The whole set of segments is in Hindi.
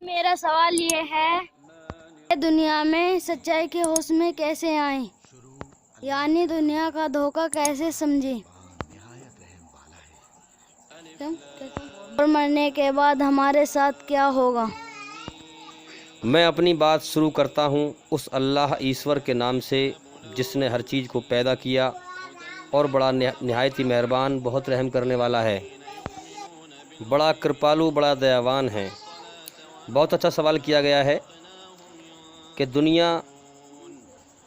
मेरा सवाल ये है कि दुनिया में सच्चाई के होश में कैसे आए, यानी दुनिया का धोखा कैसे समझे और मरने के बाद हमारे साथ क्या होगा। मैं अपनी बात शुरू करता हूँ उस अल्लाह ईश्वर के नाम से जिसने हर चीज़ को पैदा किया और बड़ा निहायत ही मेहरबान, बहुत रहम करने वाला है, बड़ा कृपालु, बड़ा दयावान है। बहुत अच्छा सवाल किया गया है कि दुनिया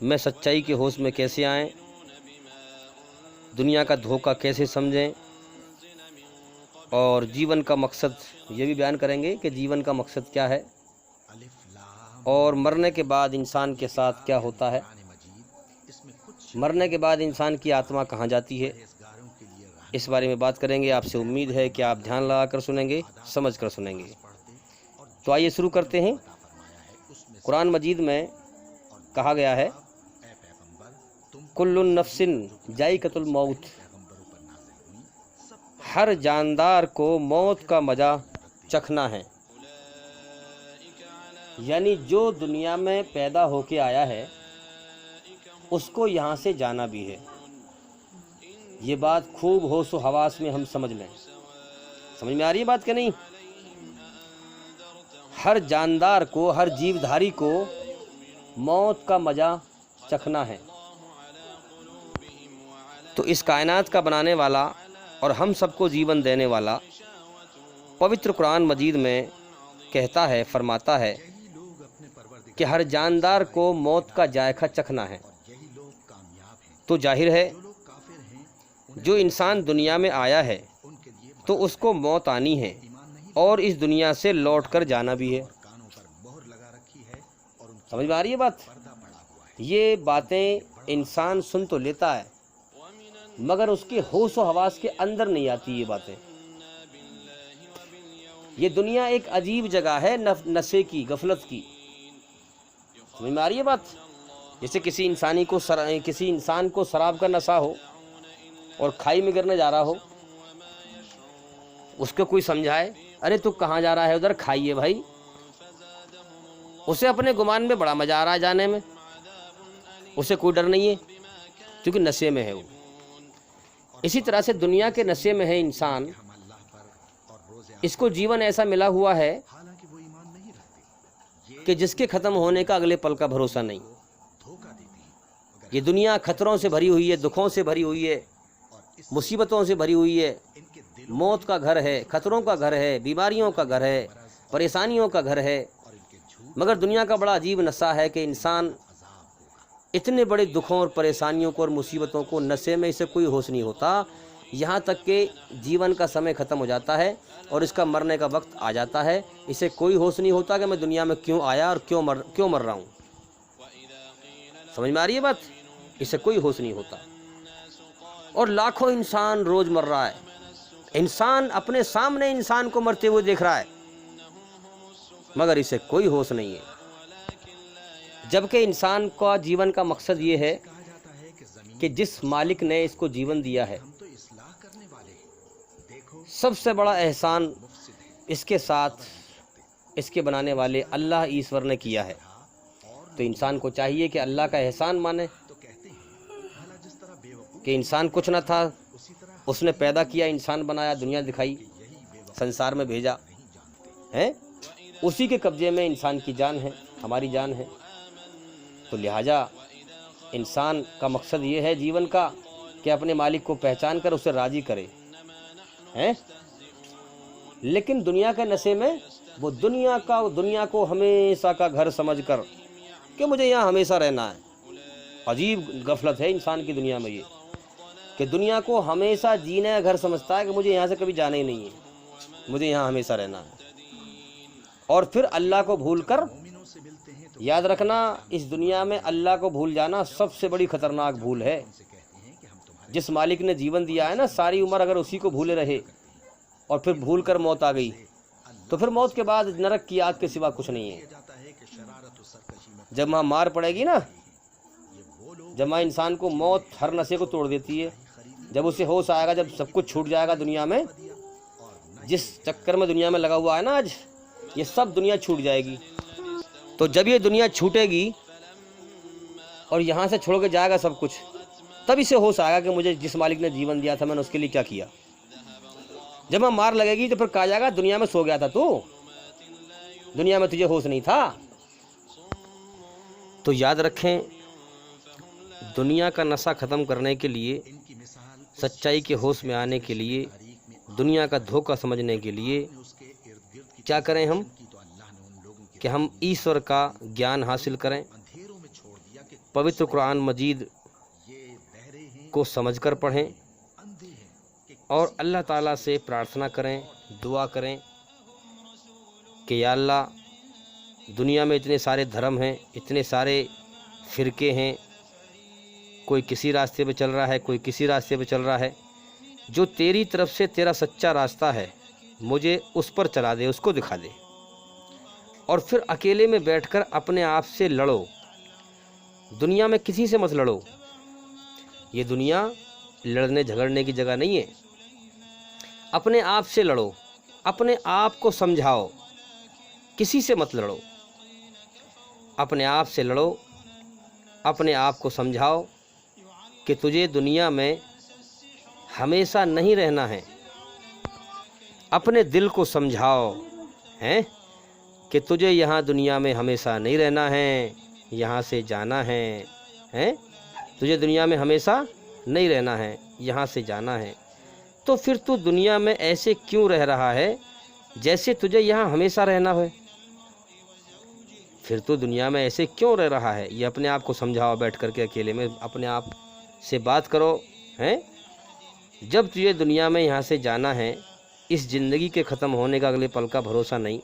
में सच्चाई के होश में कैसे आएं, दुनिया का धोखा कैसे समझें और जीवन का मकसद ये भी बयान करेंगे कि जीवन का मकसद क्या है और मरने के बाद इंसान के साथ क्या होता है, मरने के बाद इंसान की आत्मा कहाँ जाती है, इस बारे में बात करेंगे। आपसे उम्मीद है कि आप ध्यान लगा कर सुनेंगे, समझ कर सुनेंगे। तो आइए शुरू करते हैं। कुरान मजीद में कहा गया है, कुल्लुन नफ्सिन जायकातुल मौत, हर जानदार को मौत का मज़ा चखना है। यानी जो दुनिया में पैदा होके आया है उसको यहाँ से जाना भी है। ये बात खूब होश व हवास में हम समझ लें। समझ में आ रही है बात कि नहीं? हर जानदार को, हर जीवधारी को मौत का मज़ा चखना है। तो इस कायनात का बनाने वाला और हम सबको जीवन देने वाला पवित्र कुरान मजीद में कहता है, फरमाता है कि हर जानदार को मौत का जायका चखना है। तो जाहिर है जो इंसान दुनिया में आया है तो उसको मौत आनी है और इस दुनिया से लौट कर जाना भी है। समझ में आ रही है बात? ये बातें इंसान सुन तो लेता है मगर उसके होश व हवास के अंदर नहीं आती ये बातें। ये दुनिया एक अजीब जगह है नशे की, गफलत की। समझ में आ रही है बात? जैसे किसी इंसान को शराब का नशा हो और खाई में गिरने जा रहा हो, उसको कोई समझाए, अरे तू कहाँ जा रहा है, उधर खाइए भाई, उसे अपने गुमान में बड़ा मजा आ रहा है जाने में, उसे कोई डर नहीं है क्योंकि नशे में है वो। इसी तरह से दुनिया के नशे में है इंसान। इसको जीवन ऐसा मिला हुआ है कि जिसके ख़त्म होने का अगले पल का भरोसा नहीं। ये दुनिया खतरों से भरी हुई है, दुखों से भरी हुई है, मुसीबतों से भरी हुई है, मौत का घर है, खतरों का घर है, बीमारियों का घर है, परेशानियों का घर है। मगर दुनिया का बड़ा अजीब नशा है कि इंसान इतने बड़े दुखों और परेशानियों को और मुसीबतों को, नशे में इसे कोई होश नहीं होता, यहाँ तक कि जीवन का समय ख़त्म हो जाता है और इसका मरने का वक्त आ जाता है, इसे कोई होश नहीं होता कि मैं दुनिया में क्यों आया और क्यों मर रहा हूँ। समझ में आ रही है बात? इसे कोई होश नहीं होता। और लाखों इंसान रोज़ मर रहा है। इंसान अपने सामने इंसान को मरते हुए देख रहा है मगर इसे कोई होश नहीं है। जबकि इंसान का जीवन का मकसद ये है कि जिस मालिक ने इसको जीवन दिया है, सबसे बड़ा एहसान इसके साथ इसके बनाने वाले अल्लाह ईश्वर ने किया है। तो इंसान को चाहिए कि अल्लाह का एहसान माने कि इंसान कुछ न था, उसने पैदा किया, इंसान बनाया, दुनिया दिखाई, संसार में भेजा है, उसी के कब्जे में इंसान की जान है, हमारी जान है। तो लिहाजा इंसान का मकसद ये है जीवन का कि अपने मालिक को पहचान कर उसे राज़ी करे हैं। लेकिन दुनिया के नशे में वो दुनिया को हमेशा का घर समझकर कि मुझे यहाँ हमेशा रहना है। अजीब गफलत है इंसान की दुनिया में ये कि दुनिया को हमेशा जीने का घर समझता है कि मुझे यहाँ से कभी जाना ही नहीं है, मुझे यहाँ हमेशा रहना है। और फिर अल्लाह को भूलकर, याद रखना इस दुनिया में अल्लाह को भूल जाना सबसे बड़ी ख़तरनाक भूल है। जिस मालिक ने जीवन दिया है ना, सारी उम्र अगर उसी को भूले रहे और फिर भूल कर मौत आ गई तो फिर मौत के बाद नरक की आग के सिवा कुछ नहीं है। जब वहाँ मार पड़ेगी ना, जब वहाँ इंसान को मौत हर नशे को तोड़ देती है, जब उसे होश आएगा, जब सब कुछ छूट जाएगा दुनिया में, जिस चक्कर में दुनिया में लगा हुआ है ना आज, ये सब दुनिया छूट जाएगी। तो जब ये दुनिया छूटेगी और यहाँ से छोड़ के जाएगा सब कुछ, तब इसे होश आएगा कि मुझे जिस मालिक ने जीवन दिया था मैंने उसके लिए क्या किया। जब मैं मार लगेगी तो फिर कहा जाएगा दुनिया में सो गया था तू, दुनिया में तुझे होश नहीं था। तो याद रखें, दुनिया का नशा ख़त्म करने के लिए, सच्चाई के होश में आने के लिए, दुनिया का धोखा समझने के लिए क्या करें हम कि हम ईश्वर का ज्ञान हासिल करें, पवित्र कुरान मजीद को समझकर पढ़ें और अल्लाह ताला से प्रार्थना करें, दुआ करें कि या अल्लाह, दुनिया में इतने सारे धर्म हैं, इतने सारे फ़िरके हैं, कोई किसी रास्ते पे चल रहा है, कोई किसी रास्ते पे चल रहा है। जो तेरी तरफ से तेरा सच्चा रास्ता है मुझे उस पर चला दे, उसको दिखा दे। और फिर अकेले में बैठकर अपने आप से लड़ो, दुनिया में किसी से मत लड़ो। ये दुनिया लड़ने झगड़ने की जगह नहीं है। अपने आप से लड़ो, अपने आप को समझाओ, किसी से मत लड़ो। अपने आप से लड़ो, अपने आप को समझाओ कि तुझे दुनिया में हमेशा नहीं रहना है। अपने दिल को समझाओ हैं कि तुझे यहाँ दुनिया में हमेशा नहीं रहना है, यहाँ से जाना है। हैं, तुझे दुनिया में हमेशा नहीं रहना है, यहाँ से जाना है। तो फिर तू दुनिया में ऐसे क्यों रह रहा है जैसे तुझे यहाँ हमेशा रहना हो? फिर तू दुनिया में ऐसे क्यों रह रहा है? ये अपने आप को समझाओ, बैठ करके अकेले में अपने आप से बात करो। हैं, जब तुझे दुनिया में यहाँ से जाना है, इस ज़िंदगी के ख़त्म होने का अगले पल का भरोसा नहीं।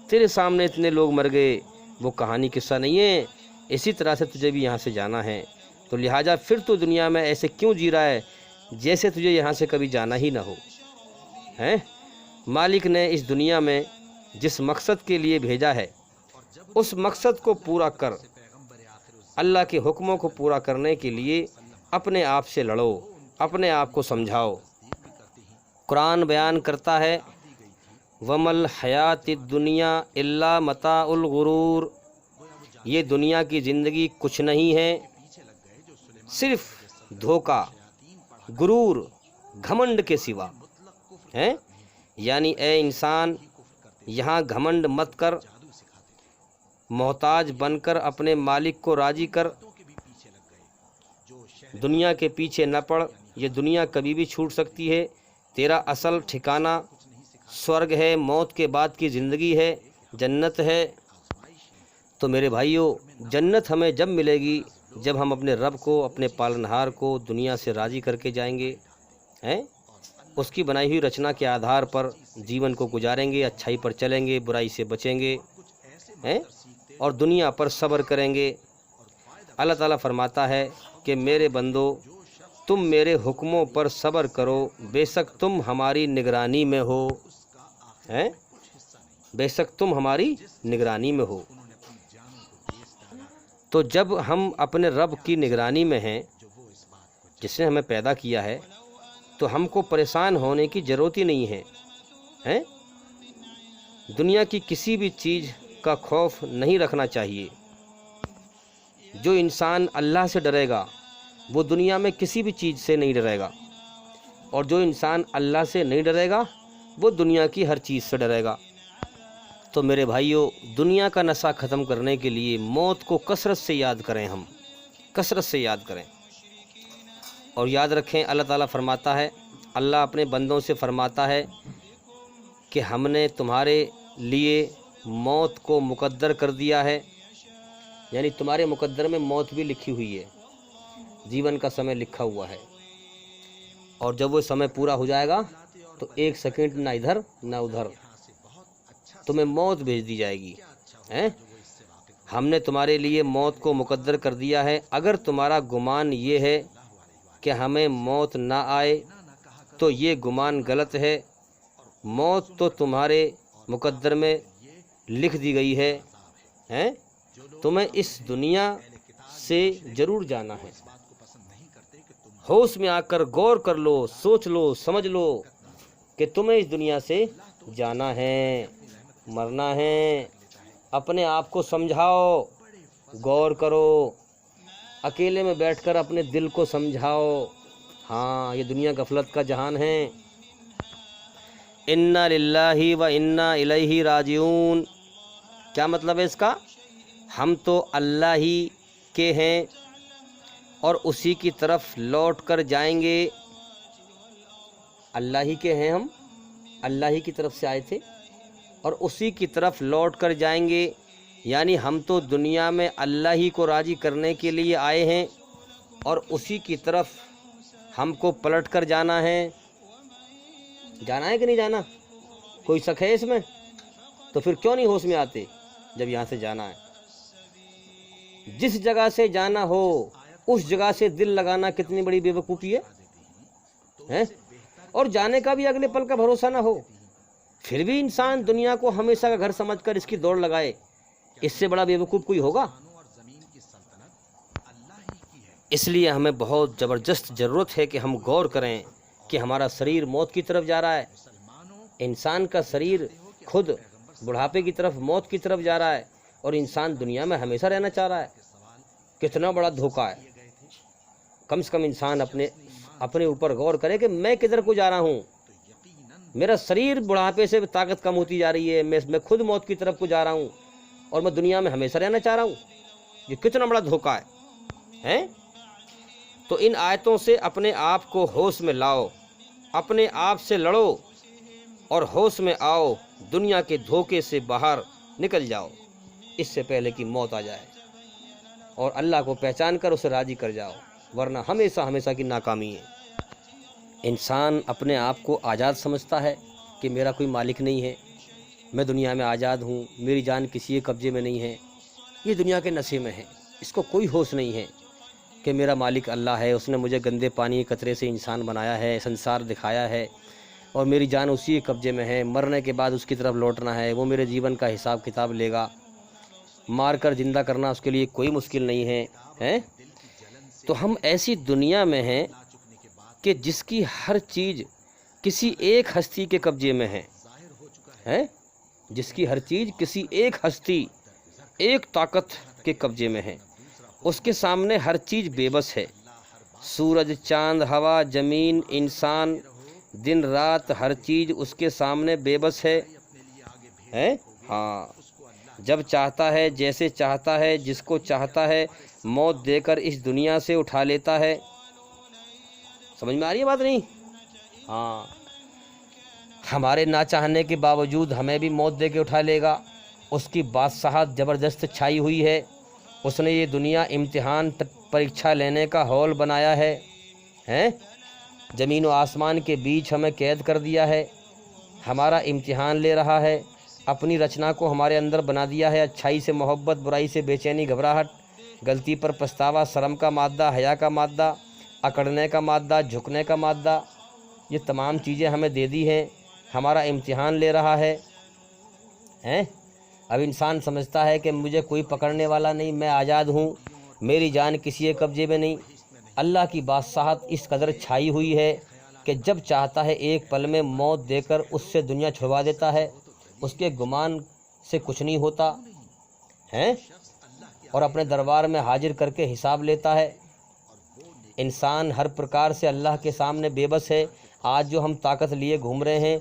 तेरे सामने इतने लोग मर गए, वो कहानी किस्सा नहीं है। इसी तरह से तुझे भी यहाँ से जाना है। तो लिहाजा फिर तो दुनिया में ऐसे क्यों जी रहा है जैसे तुझे यहाँ से कभी जाना ही ना हो। हैं, मालिक ने इस दुनिया में जिस मकसद के लिए भेजा है उस मकसद को पूरा कर, अल्लाह के हुक्मों को पूरा करने के लिए अपने आप से लड़ो, अपने आप को समझाओ। कुरान बयान करता है, वमल हयातिद दुनिया इल्ला मताउल गुरूर, ये दुनिया की ज़िंदगी कुछ नहीं है, सिर्फ धोखा, गुरूर, घमंड के सिवा। हैं, यानी ए इंसान, यहाँ घमंड मत कर, मोहताज बनकर अपने मालिक को राज़ी कर, दुनिया के पीछे न पड़। ये दुनिया कभी भी छूट सकती है। तेरा असल ठिकाना स्वर्ग है, मौत के बाद की ज़िंदगी है, जन्नत है। तो मेरे भाइयों, जन्नत हमें जब मिलेगी जब हम अपने रब को, अपने पालनहार को दुनिया से राज़ी करके जाएंगे। हैं, उसकी बनाई हुई रचना के आधार पर जीवन को गुजारेंगे, अच्छाई पर चलेंगे, बुराई से बचेंगे। हैं, और दुनिया पर सब्र करेंगे। अल्लाह ताला फरमाता है कि मेरे बंदो, तुम मेरे हुक्मों पर सब्र करो, बेशक तुम हमारी निगरानी में हो। हैं, बेशक तुम हमारी निगरानी में हो। तो जब हम अपने रब की निगरानी में हैं, जिसने हमें पैदा किया है, तो हमको परेशान होने की ज़रूरत ही नहीं है। हैं, दुनिया की किसी भी चीज़ का खौफ नहीं रखना चाहिए। जो इंसान अल्लाह से डरेगा वो दुनिया में किसी भी चीज़ से नहीं डरेगा, और जो इंसान अल्लाह से नहीं डरेगा वो दुनिया की हर चीज़ से डरेगा। तो मेरे भाइयों, दुनिया का नशा ख़त्म करने के लिए मौत को कसरत से याद करें, हम कसरत से याद करें। और याद रखें, अल्लाह ताला फरमाता है, अल्लाह अपने बंदों से फरमाता है कि हमने तुम्हारे लिए मौत को मुकद्दर कर दिया है। यानी तुम्हारे मुकद्दर में मौत भी लिखी हुई है, जीवन का समय लिखा हुआ है। और जब वो समय पूरा हो जाएगा तो एक सेकंड ना इधर ना उधर तुम्हें मौत भेज दी जाएगी। हैं, हमने तुम्हारे लिए मौत को मुकद्दर कर दिया है। अगर तुम्हारा गुमान ये है कि हमें मौत ना आए तो ये गुमान गलत है। मौत तो तुम्हारे मुकद्दर में लिख दी गई है। हैं, तुम्हें इस दुनिया से ज़रूर जाना है। होश में आकर गौर कर लो, सोच लो, समझ लो कि तुम्हें इस दुनिया से जाना है। मरना है। अपने आप को समझाओ, गौर करो, अकेले में बैठकर अपने दिल को समझाओ। हाँ, ये दुनिया गफलत का जहान है। इन्ना लिल्लाहि व इन्ना इलैहि राजिऊन। क्या मतलब है इसका? हम तो अल्लाह ही के हैं और उसी की तरफ लौट कर जाएंगे। अल्लाह ही के हैं हम, अल्लाह ही की तरफ से आए थे और उसी की तरफ लौट कर जाएंगे। यानी हम तो दुनिया में अल्लाह ही को राज़ी करने के लिए आए हैं और उसी की तरफ हमको पलट कर जाना है। जाना है कि नहीं जाना? कोई शक है इसमें? तो फिर क्यों नहीं होश में आते जब यहाँ से जाना है? जिस जगह से जाना हो उस जगह से दिल लगाना कितनी बड़ी बेवकूफ़ी है? और जाने का भी अगले पल का भरोसा ना हो, फिर भी इंसान दुनिया को हमेशा का घर समझकर इसकी दौड़ लगाए, इससे बड़ा बेवकूफ़ कोई होगा? इसलिए हमें बहुत ज़बरदस्त ज़रूरत है कि हम गौर करें कि हमारा शरीर मौत की तरफ जा रहा है। इंसान का शरीर खुद बुढ़ापे की तरफ, मौत की तरफ जा रहा है और इंसान दुनिया में हमेशा रहना चाह रहा है। कितना बड़ा धोखा है। कम से कम इंसान अपने ऊपर गौर करे कि मैं किधर को जा रहा हूँ। मेरा शरीर बुढ़ापे से ताकत कम होती जा रही है, मैं खुद मौत की तरफ को जा रहा हूँ और मैं दुनिया में हमेशा रहना चाह रहा हूँ। ये कितना बड़ा धोखा है? तो इन आयतों से अपने आप को होश में लाओ, अपने आप से लड़ो और होश में आओ। दुनिया के धोखे से बाहर निकल जाओ इससे पहले कि मौत आ जाए, और अल्लाह को पहचान कर उसे राज़ी कर जाओ, वरना हमेशा हमेशा की नाकामी है। इंसान अपने आप को आज़ाद समझता है कि मेरा कोई मालिक नहीं है, मैं दुनिया में आज़ाद हूँ, मेरी जान किसी के कब्ज़े में नहीं है। ये दुनिया के नशे में है। इसको कोई होश नहीं है कि मेरा मालिक अल्लाह है, उसने मुझे गंदे पानी के कतरे से इंसान बनाया है, संसार दिखाया है और मेरी जान उसी के कब्ज़े में है। मरने के बाद उसकी तरफ लौटना है, वो मेरे जीवन का हिसाब किताब लेगा। मार कर ज़िंदा करना उसके लिए कोई मुश्किल नहीं है? तो हम ऐसी दुनिया में हैं कि जिसकी हर चीज़ किसी एक हस्ती के कब्ज़े में है? जिसकी हर चीज़ किसी एक हस्ती, एक ताकत के कब्ज़े में है। उसके सामने हर चीज़ बेबस है। सूरज, चांद, हवा, ज़मीन, इंसान, दिन रात, हर चीज़ उसके सामने बेबस है? हाँ, जब चाहता है, जैसे चाहता है, जिसको चाहता है मौत देकर इस दुनिया से उठा लेता है। समझ में आ रही है बात नहीं? हाँ, हमारे ना चाहने के बावजूद हमें भी मौत दे के उठा लेगा। उसकी बादशाहत ज़बरदस्त छाई हुई है। उसने ये दुनिया इम्तिहान परीक्षा लेने का हॉल बनाया है? ज़मीन व आसमान के बीच हमें कैद कर दिया है। हमारा इम्तिहान ले रहा है। अपनी रचना को हमारे अंदर बना दिया है। अच्छाई से मोहब्बत, बुराई से बेचैनी, घबराहट, गलती पर पछतावा, शर्म का मादा, हया का मादा, अकड़ने का मादा, झुकने का मादा, ये तमाम चीज़ें हमें दे दी हैं। हमारा इम्तिहान ले रहा है? अब इंसान समझता है कि मुझे कोई पकड़ने वाला नहीं, मैं आज़ाद हूँ, मेरी जान किसी के कब्ज़े में नहीं। अल्लाह की बादशाहत इस कदर छाई हुई है कि जब चाहता है एक पल में मौत देकर उससे दुनिया छुड़वा देता है। उसके गुमान से कुछ नहीं होता है और अपने दरबार में हाजिर करके हिसाब लेता है। इंसान हर प्रकार से अल्लाह के सामने बेबस है। आज जो हम ताकत लिए घूम रहे हैं,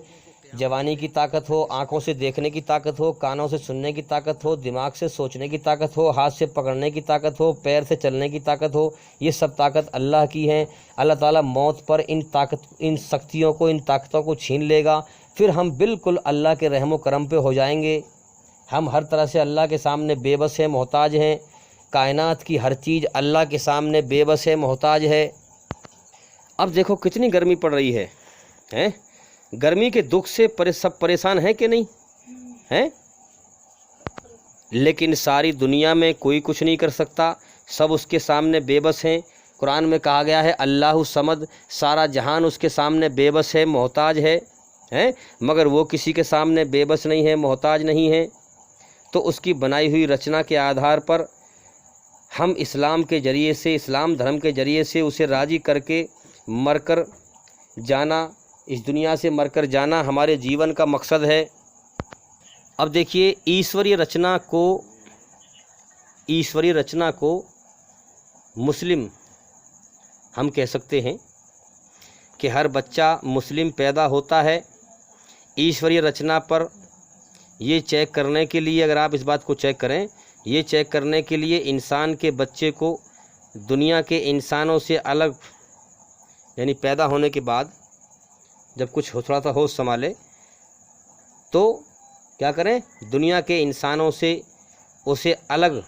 जवानी की ताकत हो, आँखों से देखने की ताकत हो, कानों से सुनने की ताकत हो, दिमाग से सोचने की ताकत हो, हाथ से पकड़ने की ताकत हो, पैर से चलने की ताकत हो, ये सब ताकत अल्लाह की है। अल्लाह ताला मौत पर इन शक्तियों को, इन ताकतों को छीन लेगा। फिर हम बिल्कुल अल्लाह के रहम व करम पे हो जाएंगे। हम हर तरह से अल्लाह के सामने बेबस हैं, मोहताज हैं। कायनात की हर चीज़ अल्लाह के सामने बेबस है, मोहताज है। अब देखो कितनी गर्मी पड़ रही है? गर्मी के दुख से सब परेशान हैं कि नहीं हैं? लेकिन सारी दुनिया में कोई कुछ नहीं कर सकता, सब उसके सामने बेबस हैं। कुरान में कहा गया है अल्लाहु समद, सारा जहान उसके सामने बेबस है, मोहताज है, मगर वो किसी के सामने बेबस नहीं है, मोहताज नहीं है। तो उसकी बनाई हुई रचना के आधार पर हम इस्लाम के ज़रिए से, इस्लाम धर्म के ज़रिए से उसे राज़ी करके मरकर जाना, इस दुनिया से मरकर जाना हमारे जीवन का मकसद है। अब देखिए, ईश्वरीय रचना को मुस्लिम हम कह सकते हैं कि हर बच्चा मुस्लिम पैदा होता है। ईश्वरीय रचना पर ये चेक करने के लिए, अगर आप इस बात को चेक करें, ये चेक करने के लिए इंसान के बच्चे को दुनिया के इंसानों से अलग, यानी पैदा होने के बाद जब कुछ थोड़ा सा होश संभाले तो क्या करें, दुनिया के इंसानों से उसे अलग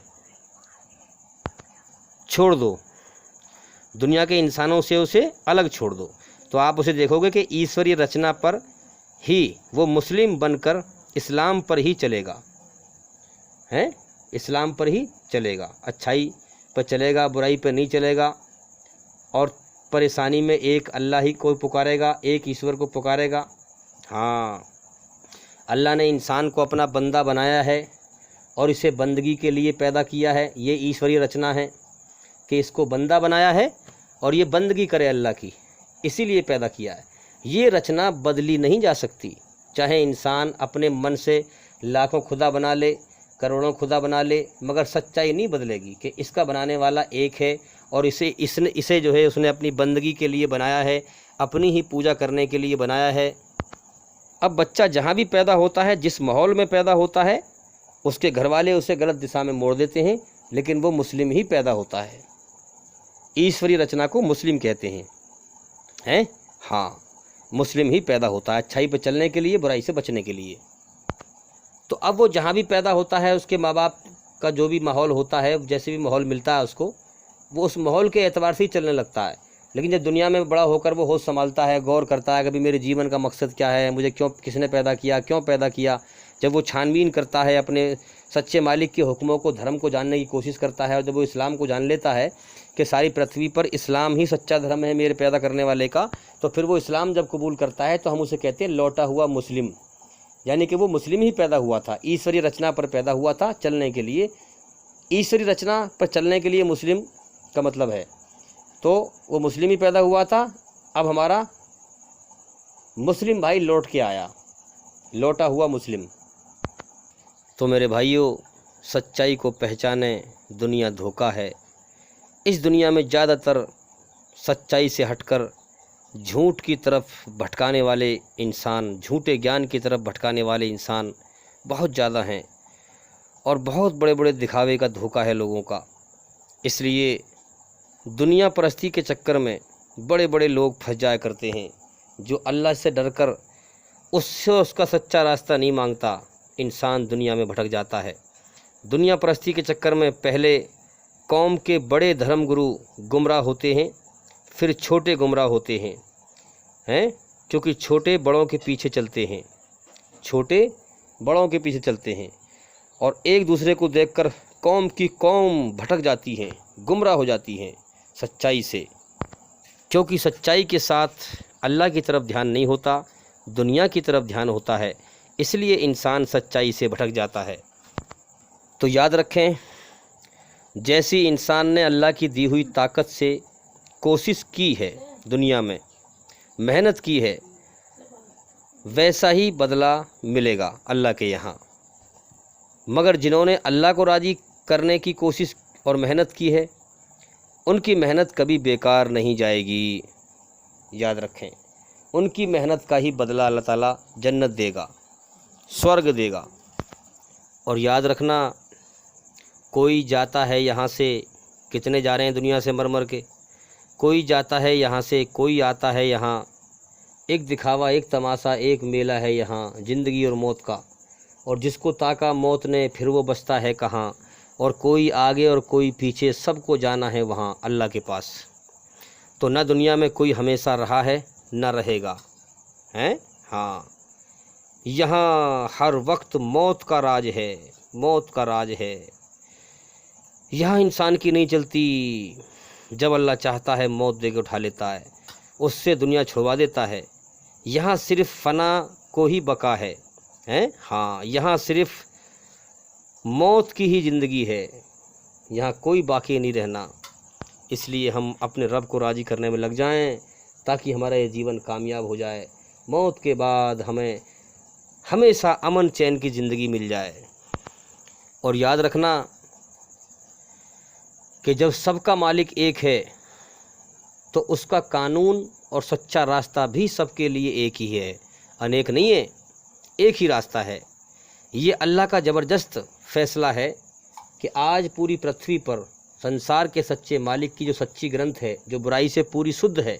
छोड़ दो, दुनिया के इंसानों से उसे अलग छोड़ दो, तो आप उसे देखोगे कि ईश्वरीय रचना पर ही वो मुस्लिम बनकर इस्लाम पर ही चलेगा, हैं, इस्लाम पर ही चलेगा, अच्छाई पर चलेगा, बुराई पर नहीं चलेगा, और परेशानी में एक अल्लाह ही को पुकारेगा, एक ईश्वर को पुकारेगा। हाँ, अल्लाह ने इंसान को अपना बंदा बनाया है और इसे बंदगी के लिए पैदा किया है। ये ईश्वरीय रचना है कि इसको बंदा बनाया है और ये बंदगी करे अल्लाह की, इसीलिए पैदा किया है। ये रचना बदली नहीं जा सकती, चाहे इंसान अपने मन से लाखों खुदा बना ले, करोड़ों खुदा बना ले, मगर सच्चाई नहीं बदलेगी कि इसका बनाने वाला एक है और इसे जो है उसने अपनी बंदगी के लिए बनाया है, अपनी ही पूजा करने के लिए बनाया है। अब बच्चा जहाँ भी पैदा होता है, जिस माहौल में पैदा होता है, उसके घर वाले उसे गलत दिशा में मोड़ देते हैं, लेकिन वो मुस्लिम ही पैदा होता है। ईश्वरीय रचना को मुस्लिम कहते हैं, हाँ, मुस्लिम ही पैदा होता है, अच्छाई पर चलने के लिए, बुराई से बचने के लिए। तो अब वो जहाँ भी पैदा होता है, उसके माँ बाप का जो भी माहौल होता है, जैसे भी माहौल मिलता है उसको, वो उस माहौल के एतबार से ही चलने लगता है। लेकिन जब दुनिया में बड़ा होकर वो होश संभालता है, गौर करता है, कभी मेरे जीवन का मकसद क्या है, मुझे क्यों, किसने पैदा किया, क्यों पैदा किया, जब वो छानबीन करता है, अपने सच्चे मालिक के हुक्मों को, धर्म को जानने की कोशिश करता है, और जब वो इस्लाम को जान लेता है कि सारी पृथ्वी पर इस्लाम ही सच्चा धर्म है मेरे पैदा करने वाले का, तो फिर वो इस्लाम जब कबूल करता है तो हम उसे कहते हैं लौटा हुआ मुस्लिम, यानी कि वो मुस्लिम ही पैदा हुआ था, ईश्वरीय रचना पर पैदा हुआ था चलने के लिए। ईश्वरीय रचना पर चलने के लिए मुस्लिम का मतलब है, तो वो मुस्लिम ही पैदा हुआ था। अब हमारा मुस्लिम भाई लौट के आया, लौटा हुआ मुस्लिम। तो मेरे भाइयों, सच्चाई को पहचाने, दुनिया धोखा है। इस दुनिया में ज़्यादातर सच्चाई से हटकर झूठ की तरफ भटकाने वाले इंसान, झूठे ज्ञान की तरफ भटकाने वाले इंसान बहुत ज़्यादा हैं, और बहुत बड़े बड़े दिखावे का धोखा है लोगों का। इसलिए दुनिया परस्ती के चक्कर में बड़े बड़े लोग फंस जाया करते हैं, जो अल्लाह से डरकर उससे उसका सच्चा रास्ता नहीं मांगता, इंसान दुनिया में भटक जाता है। दुनिया परस्ती के चक्कर में पहले कौम के बड़े धर्मगुरु गुमराह होते हैं, फिर छोटे गुमराह होते हैं, क्योंकि छोटे बड़ों के पीछे चलते हैं, छोटे बड़ों के पीछे चलते हैं, और एक दूसरे को देखकर कौम की कौम भटक जाती है, गुमराह हो जाती है सच्चाई से, क्योंकि सच्चाई के साथ अल्लाह की तरफ ध्यान नहीं होता, दुनिया की तरफ ध्यान होता है, इसलिए इंसान सच्चाई से भटक जाता है। तो याद रखें, जैसी इंसान ने अल्लाह की दी हुई ताकत से कोशिश की है, दुनिया में मेहनत की है, वैसा ही बदला मिलेगा अल्लाह के यहाँ। मगर जिन्होंने अल्लाह को राज़ी करने की कोशिश और मेहनत की है, उनकी मेहनत कभी बेकार नहीं जाएगी। याद रखें, उनकी मेहनत का ही बदला अल्लाह ताला जन्नत देगा, स्वर्ग देगा। और याद रखना, कोई जाता है यहाँ से, कितने जा रहे हैं दुनिया से मर मर के, कोई जाता है यहाँ से, कोई आता है यहाँ, एक दिखावा, एक तमाशा, एक मेला है यहाँ ज़िंदगी और मौत का, और जिसको ताका मौत ने फिर वो बचता है कहाँ, और कोई आगे और कोई पीछे, सबको जाना है वहाँ अल्लाह के पास। तो न दुनिया में कोई हमेशा रहा है न रहेगा, हैं, हाँ, यहाँ हर वक्त मौत का राज है, मौत का राज है। यहाँ इंसान की नहीं चलती, जब अल्लाह चाहता है मौत दे के उठा लेता है, उससे दुनिया छुड़वा देता है। यहाँ सिर्फ फना को ही बका है, हैं, हाँ, यहाँ सिर्फ मौत की ही ज़िंदगी है, यहाँ कोई बाकी नहीं रहना। इसलिए हम अपने रब को राज़ी करने में लग जाएं, ताकि हमारा ये जीवन कामयाब हो जाए। मौत के बाद हमें हमेशा अमन चैन की ज़िंदगी मिल जाए। और याद रखना कि जब सबका मालिक एक है तो उसका कानून और सच्चा रास्ता भी सबके लिए एक ही है, अनेक नहीं है, एक ही रास्ता है। ये अल्लाह का ज़बरदस्त फ़ैसला है कि आज पूरी पृथ्वी पर संसार के सच्चे मालिक की जो सच्ची ग्रंथ है, जो बुराई से पूरी शुद्ध है,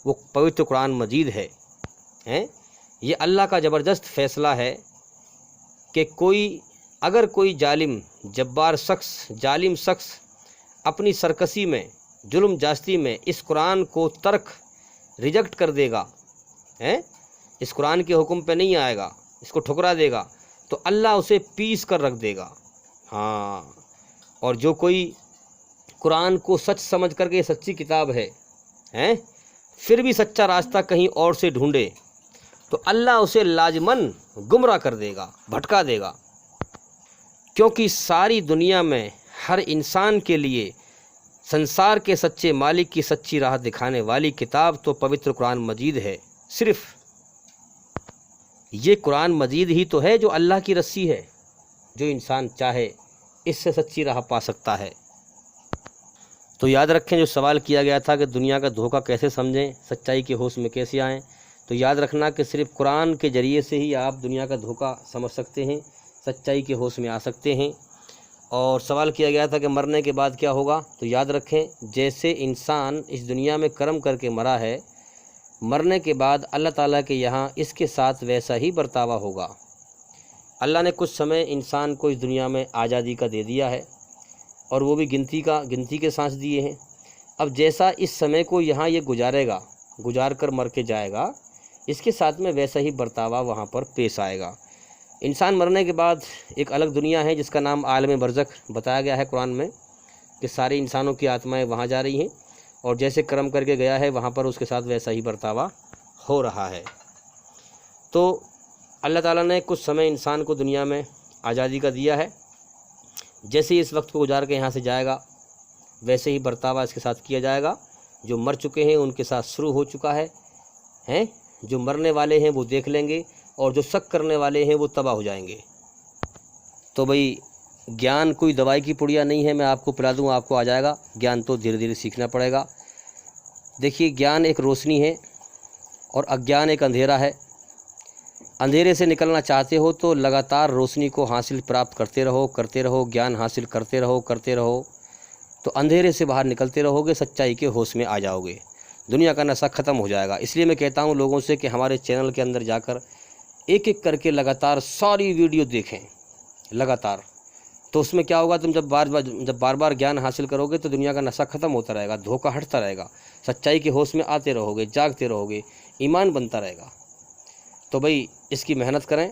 वो पवित्र कुरान मजीद है। ये अल्लाह का ज़बरदस्त फ़ैसला है कि अगर कोई जालिम शख्स अपनी सरकशी में, जुल्म जास्ती में इस कुरान को रिजेक्ट कर देगा, इस कुरान के हुक्म पे नहीं आएगा, इसको ठुकरा देगा, तो अल्लाह उसे पीस कर रख देगा। हाँ, और जो कोई कुरान को सच समझ करके ये सच्ची किताब है, फिर भी सच्चा रास्ता कहीं और से ढूंढे तो अल्लाह उसे लाजमन गुमराह कर देगा, भटका देगा। क्योंकि सारी दुनिया में हर इंसान के लिए संसार के सच्चे मालिक की सच्ची राह दिखाने वाली किताब तो पवित्र कुरान मजीद है। सिर्फ ये कुरान मजीद ही तो है जो अल्लाह की रस्सी है, जो इंसान चाहे इससे सच्ची राह पा सकता है। तो याद रखें, जो सवाल किया गया था कि दुनिया का धोखा कैसे समझें, सच्चाई के होश में कैसे आएँ, तो याद रखना कि सिर्फ कुरान के ज़रिए से ही आप दुनिया का धोखा समझ सकते हैं, सच्चाई के होश में आ सकते हैं। और सवाल किया गया था कि मरने के बाद क्या होगा, तो याद रखें, जैसे इंसान इस दुनिया में कर्म करके मरा है, मरने के बाद अल्लाह ताला के यहाँ इसके साथ वैसा ही बर्तावा होगा। अल्लाह ने कुछ समय इंसान को इस दुनिया में आज़ादी का दे दिया है, और वो भी गिनती के सांस दिए हैं। अब जैसा इस समय को यहाँ ये गुजार कर मर के जाएगा, इसके साथ में वैसा ही बर्तावा वहाँ पर पेश आएगा। इंसान मरने के बाद एक अलग दुनिया है जिसका नाम आलम बरज़ख बताया गया है कुरान में, कि सारे इंसानों की आत्माएं वहाँ जा रही हैं, और जैसे कर्म करके गया है वहाँ पर उसके साथ वैसा ही बर्तावा हो रहा है। तो अल्लाह ताला ने कुछ समय इंसान को दुनिया में आज़ादी का दिया है। जैसे ही इस वक्त को गुजार के यहाँ से जाएगा, वैसे ही बर्तावा इसके साथ किया जाएगा। जो मर चुके हैं उनके साथ शुरू हो चुका है, जो मरने वाले हैं वो देख लेंगे, और जो शक करने वाले हैं वो तबाह हो जाएंगे। तो भाई, ज्ञान कोई दवाई की पुड़िया नहीं है, मैं आपको पिला दूँ आपको आ जाएगा। ज्ञान तो धीरे धीरे सीखना पड़ेगा। देखिए, ज्ञान एक रोशनी है और अज्ञान एक अंधेरा है। अंधेरे से निकलना चाहते हो तो लगातार रोशनी को प्राप्त करते रहो, ज्ञान हासिल करते रहो, तो अंधेरे से बाहर निकलते रहोगे, सच्चाई के होश में आ जाओगे, दुनिया का नशा ख़त्म हो जाएगा। इसलिए मैं कहता हूँ लोगों से कि हमारे चैनल के अंदर जाकर एक एक करके लगातार सारी वीडियो देखें लगातार। तो उसमें क्या होगा, तुम जब बार बार ज्ञान हासिल करोगे तो दुनिया का नशा ख़त्म होता रहेगा, धोखा हटता रहेगा, सच्चाई के होश में आते रहोगे, जागते रहोगे, ईमान बनता रहेगा। तो भाई, इसकी मेहनत करें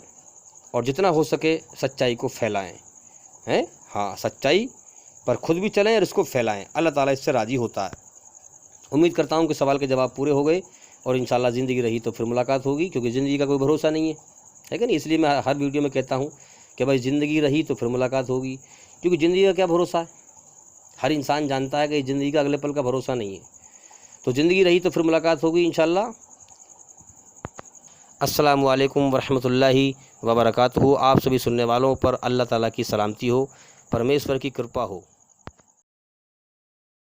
और जितना हो सके सच्चाई को फैलाएं। हाँ, सच्चाई पर खुद भी चलें और इसको फैलाएं। अल्लाह ताला इससे राज़ी होता है। उम्मीद करता हूँ कि सवाल के जवाब पूरे हो गए, और इंशाल्लाह ज़िंदगी रही तो फिर मुलाकात होगी, क्योंकि ज़िंदगी का कोई भरोसा नहीं है कि नहीं। इसलिए मैं हर वीडियो में कहता हूँ कि भाई, ज़िंदगी रही तो फिर मुलाकात होगी, क्योंकि ज़िंदगी का क्या भरोसा है। हर इंसान जानता है कि ज़िंदगी का अगले पल का भरोसा नहीं है। तो ज़िंदगी रही तो फिर मुलाकात होगी इंशाल्लाह। अस्सलामु अलैकुम वरहमतुल्लाहि वबरकातुहू। आप सभी सुनने वालों पर अल्लाह ताला की सलामती हो, परमेश्वर की कृपा हो।